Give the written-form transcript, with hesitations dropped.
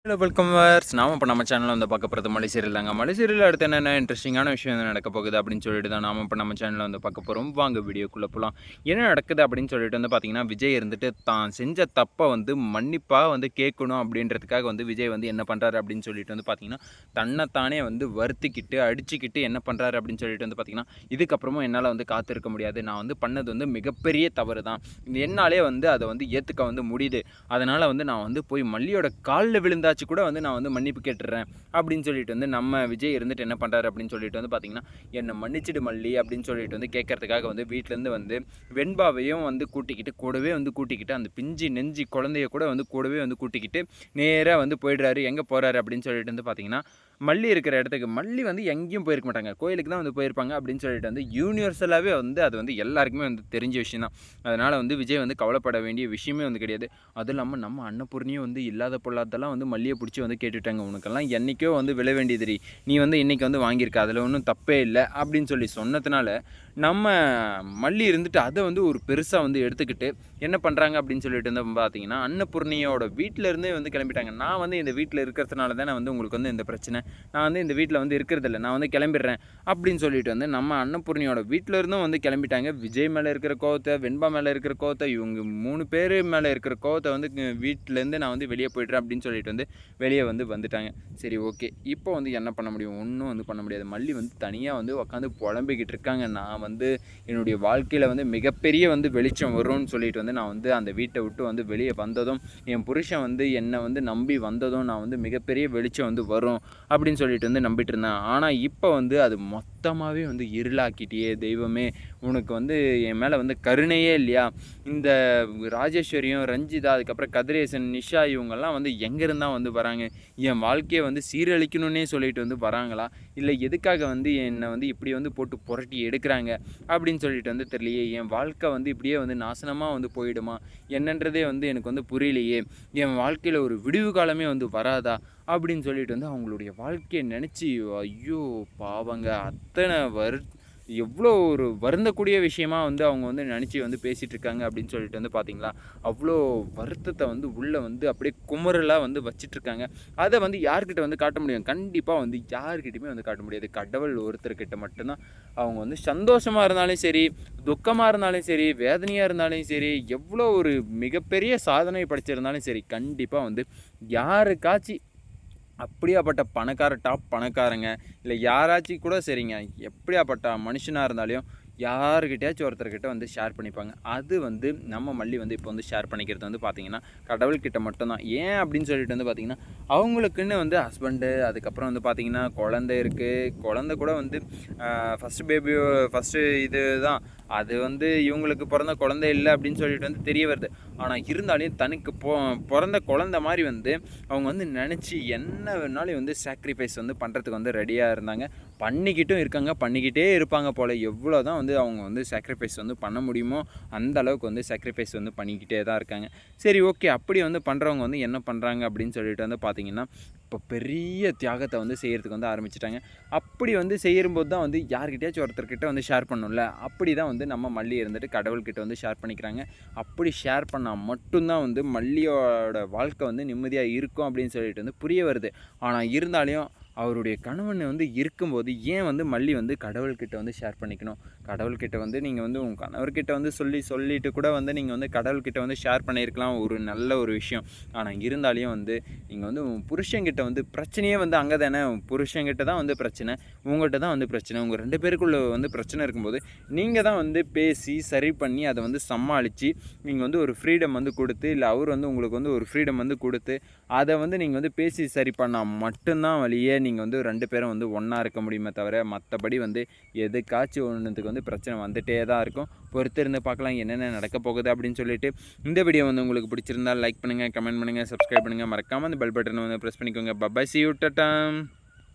Hello welcome verse நாம இப்போ நம்ம சேனலில் வந்து பார்க்க போகிறது மலை சீரியல் தாங்க. மலை சீரியல் அடுத்து என்னென்ன இன்ட்ரெஸ்டிங்கான விஷயம் வந்து நடக்க போகுது அப்படின்னு சொல்லிட்டு தான் நாம இப்போ நம்ம சேனலில் வந்து பார்க்க போகிறோம். வாங்க வீடியோக்குள்ளே போகலாம். என்ன நடக்குது அப்படின்னு சொல்லிட்டு வந்து பார்த்தீங்கன்னா, விஜய் இருந்துட்டு தான் செஞ்ச தப்பை வந்து மன்னிப்பாக வந்து கேட்கணும் அப்படின்றதுக்காக வந்து விஜய் வந்து என்ன பண்ணுறாரு அப்படின்னு சொல்லிட்டு வந்து பார்த்தீங்கன்னா, தன்னைத்தானே வந்து வருத்திக்கிட்டு அடிச்சுக்கிட்டு என்ன பண்ணுறாரு அப்படின்னு சொல்லிட்டு வந்து பார்த்தீங்கன்னா, இதுக்கப்புறமும் என்னால் வந்து காத்திருக்க முடியாது. நான் வந்து பண்ணது வந்து மிகப்பெரிய தவறு தான். என்னாலே வந்து அதை வந்து ஏற்றுக்க வந்து முடியுது. அதனால் வந்து நான் வந்து போய் மல்லியோட காலில் விழுந்தா கூட வந்து நான் வந்து மன்னிப்பு கேட்டுறேன் அப்படின்னு சொல்லிட்டு வந்து நம்ம விஜய் இருந்துட்டு என்ன பண்ணுறாரு அப்படின்னு சொல்லிட்டு வந்து பார்த்தீங்கன்னா, என்னை மன்னிச்சிடு மல்லி அப்படின்னு சொல்லிட்டு வந்து கேட்கறதுக்காக வந்து வீட்டிலேருந்து வந்து வெண்பாவையும் வந்து கூடவே வந்து கூட்டிக்கிட்டு அந்த பிஞ்சு நெஞ்சு குழந்தைய கூட வந்து கூடவே வந்து கூட்டிக்கிட்டு நேராக வந்து போயிடுறாரு. எங்கே போகிறாரு அப்படின்னு சொல்லிட்டு வந்து பார்த்தீங்கன்னா, மல்லி இருக்கிற இடத்துக்கு. மல்லி வந்து எங்கேயும் போயிருக்க மாட்டாங்க, கோயிலுக்கு தான் வந்து போயிருப்பாங்க அப்படின்னு சொல்லிட்டு வந்து யூனிவர்சலாகவே வந்து அது வந்து எல்லாருக்குமே வந்து தெரிஞ்ச விஷயம் தான். அதனால் வந்து விஜய் வந்து கவலைப்பட வேண்டிய விஷயமே வந்து கிடையாது. அதுவும் இல்லாமல் நம்ம அன்னபூர்ணியும் வந்து இல்லாத பொல்லாதெல்லாம் வந்து மல்லியை பிடிச்சி வந்து கேட்டுட்டாங்க. உனக்கெல்லாம் என்றைக்கோ வந்து விழ வேண்டியது, நீ வந்து இன்றைக்கி வந்து வாங்கியிருக்க, அதில் ஒன்றும் தப்பே இல்லை அப்படின்னு சொல்லி சொன்னதுனால நம்ம மல்லி இருந்துட்டு அதை வந்து ஒரு பெருசாக வந்து எடுத்துக்கிட்டு என்ன பண்ணுறாங்க அப்படின்னு சொல்லிட்டு வந்து பார்த்தீங்கன்னா, அன்னபூர்ணியோட வீட்டிலேருந்தே வந்து கிளம்பிட்டாங்க. நான் வந்து இந்த வீட்டில் இருக்கிறதுனால தான் வந்து உங்களுக்கு வந்து இந்த பிரச்சனை, நான் வந்து இந்த வீட்டில் வந்து இருக்கிறதில்ல, நான் வந்து கிளம்பிடுறேன் அப்படின்னு சொல்லிட்டு வந்து நம்ம அன்னபூர்ணியோட வீட்டிலேருந்தும் வந்து கிளம்பிட்டாங்க. விஜய் மேலே இருக்கிற கோவத்தை, வெண்பா மேலே இருக்கிற கோவத்தை, இவங்க 3 பேர் மேலே இருக்கிற கோவத்தை வந்து வீட்டிலேருந்து நான் வந்து வெளியே போய்ட்றேன் அப்படின்னு சொல்லிட்டு வந்து வெளியே வந்து வந்துட்டாங்க. சரி, ஓகே, இப்போ வந்து என்ன பண்ண முடியும்? ஒன்றும் வந்து பண்ண முடியாது. மல்லி வந்து தனியாக வந்து உட்காந்து புலம்பிக்கிட்டு இருக்காங்க. நான் வந்து என்னுடைய வாழ்க்கையில் வந்து மிகப்பெரிய வந்து வெளிச்சம் வரும்னு சொல்லிட்டு வந்து நான் வந்து அந்த வீட்டை விட்டு வந்து வெளியே வந்ததும், என் புருஷன் வந்து என்னை வந்து நம்பி வந்ததும் நான் வந்து மிகப்பெரிய வெளிச்சம் வந்து வரும் அப்படின்னு சொல்லிட்டு வந்து நம்பிட்டு இருந்தேன். ஆனால் இப்போ வந்து அது மொத்தமாகவே வந்து இருளாக்கிட்டியே தெய்வமே, உனக்கு வந்து என் மேலே வந்து கருணையே இல்லையா? இந்த ராஜேஸ்வரியும் ரஞ்சிதா, அதுக்கப்புறம் கதிரேசன், நிஷா இவங்கெல்லாம் வந்து எங்கேருந்தா வந்து வராங்க? என் வாழ்க்கையை வந்து சீரழிக்கணுன்னே சொல்லிட்டு வந்து வராங்களா? இல்லை எதுக்காக வந்து என்னை வந்து இப்படி வந்து போட்டு புரட்டி எடுக்கிறாங்க அப்படின்னு சொல்லிட்டு வந்து தெரியலையே. என் வாழ்க்கை வந்து இப்படியே வந்து நாசனமாக வந்து போயிடுமா என்னன்றதே வந்து எனக்கு வந்து புரியலையே. என் வாழ்க்கையில் ஒரு விடிவு காலமே வந்து வராதா அப்படின்னு சொல்லிட்டு வந்து அவங்களுடைய வாழ்க்கையை நினச்சி ஐயோ பாவங்க, அத்தனை எவ்வளோ ஒரு வருந்தக்கூடிய விஷயமா வந்து அவங்க வந்து நினச்சி வந்து பேசிகிட்டு இருக்காங்க அப்படின்னு சொல்லிட்டு வந்து பார்த்தீங்களா, அவ்வளோ வருத்தத்தை வந்து உள்ளே வந்து அப்படியே குமரலாக வந்து வச்சிட்ருக்காங்க. அதை வந்து யார்கிட்ட வந்து காட்ட முடியும்? கண்டிப்பாக வந்து யார்கிட்டையுமே வந்து காட்ட முடியாது. கடவுள் ஒருத்தர்கிட்ட மட்டும்தான் அவங்க வந்து சந்தோஷமாக இருந்தாலும் சரி, துக்கமாக இருந்தாலும் சரி, வேதனையாக இருந்தாலும் சரி, எவ்வளோ ஒரு மிகப்பெரிய சாதனை படைச்சிருந்தாலும் சரி, கண்டிப்பாக வந்து யாருக்காச்சும் அப்படியாப்பட்ட டாப் பணக்காரங்க இல்லை யாராச்சும் கூட சரிங்க, எப்படியாப்பட்ட மனுஷனாக இருந்தாலும் யாருக்கிட்டையாச்சும் ஒருத்தர்கிட்ட வந்து ஷேர் பண்ணிப்பாங்க. அது வந்து நம்ம மல்லி வந்து இப்போ வந்து ஷேர் பண்ணிக்கிறது வந்து பார்த்திங்கன்னா கடவுள்கிட்ட மட்டும்தான். ஏன் அப்படின்னு சொல்லிட்டு வந்து பார்த்திங்கன்னா, அவங்களுக்குன்னு வந்து ஹஸ்பண்டு, அதுக்கப்புறம் வந்து பார்த்திங்கன்னா குழந்தை இருக்குது. குழந்தை கூட வந்து ஃபஸ்ட்டு இது தான், அது வந்து இவங்களுக்கு பிறந்த குழந்தை இல்லை அப்படின்னு சொல்லிட்டு வந்து தெரிய வருது. ஆனால் இருந்தாலும் தனக்கு பிறந்த குழந்தை மாதிரி வந்து அவங்க வந்து நினச்சி என்ன வேணாலும் வந்து சாக்ரிஃபைஸ் வந்து பண்ணுறதுக்கு வந்து ரெடியாக இருந்தாங்க. பண்ணிக்கிட்டும் இருக்காங்க, பண்ணிக்கிட்டே இருப்பாங்க போல். எவ்வளோ தான் வந்து அவங்க வந்து சாக்ரிஃபைஸ் வந்து பண்ண முடியுமோ அந்த அளவுக்கு வந்து சாக்ரிஃபைஸ் வந்து பண்ணிக்கிட்டே தான் இருக்காங்க. சரி, ஓகே, அப்படி வந்து பண்ணுறவங்க வந்து என்ன பண்ணுறாங்க அப்படின்னு சொல்லிட்டு வந்து பார்த்திங்கன்னா, இப்போ பெரிய தியாகத்தை வந்து செய்கிறதுக்கு வந்து ஆரம்பிச்சிட்டாங்க. அப்படி வந்து செய்யும்போது தான் வந்து யார்கிட்டயாச்சும் ஒருத்தர்கிட்ட வந்து ஷேர் பண்ணணும்ல, அப்படி தான் வந்து நம்ம மல்லி இருந்துட்டு கடவுள்கிட்ட வந்து ஷேர் பண்ணிக்கிறாங்க. அப்படி ஷேர் பண்ணால் மட்டும்தான் வந்து மல்லியோட வாழ்க்கை வந்து நிம்மதியாக இருக்கும் அப்படின்னு சொல்லிட்டு வந்து புரிய வருது. ஆனால் இருந்தாலும் அவருடைய கணவன் வந்து இருக்கும்போது ஏன் வந்து மல்லி வந்து கடவுள்கிட்ட வந்து ஷேர் பண்ணிக்கணும்? கடவுள்கிட்ட வந்து நீங்கள் வந்து உங்கள் கணவர்கிட்ட வந்து சொல்லிட்டு கூட வந்து நீங்கள் வந்து கடவுள்கிட்ட வந்து ஷேர் பண்ணியிருக்கலாம், ஒரு நல்ல ஒரு விஷயம். ஆனால் இருந்தாலையும் வந்து நீங்கள் வந்து உங்கள் புருஷன்கிட்ட வந்து பிரச்சனையே வந்து அங்கே தானே, புருஷன்கிட்ட தான் வந்து பிரச்சனை, உங்கள்கிட்ட தான் வந்து பிரச்சனை. உங்கள் 2 பேருக்குள்ள வந்து பிரச்சனை இருக்கும்போது நீங்கள் தான் வந்து பேசி சரி பண்ணி அதை வந்து சமாளித்து நீங்கள் வந்து ஒரு ஃப்ரீடம் வந்து கொடுத்து, இல்லை அவர் வந்து உங்களுக்கு வந்து ஒரு ஃப்ரீடம் வந்து கொடுத்து அதை வந்து நீங்கள் வந்து பேசி சரி பண்ணால் மட்டும்தான் வழியே நீங்கள் வந்து 2 பேரும் வந்து ஒன்றா இருக்க முடியுமே தவிர, மற்றபடி வந்து எதுக்காச்சும் ஒன்றுத்துக்கு வந்து பிரச்சனை வந்துகிட்டே தான் இருக்கும். பொறுத்திருந்து பார்க்கலாம் என்னென்ன நடக்க போகுது அப்படின்னு சொல்லிட்டு. இந்த வீடியோ வந்து உங்களுக்கு பிடிச்சிருந்தால் லைக் பண்ணுங்கள், கமெண்ட் பண்ணுங்கள், சப்ஸ்கிரைப் பண்ணுங்கள், மறக்காமல் அந்த பெல் பட்டனை வந்து ப்ரெஸ் பண்ணிக்கோங்க. Bye, see you, Tata.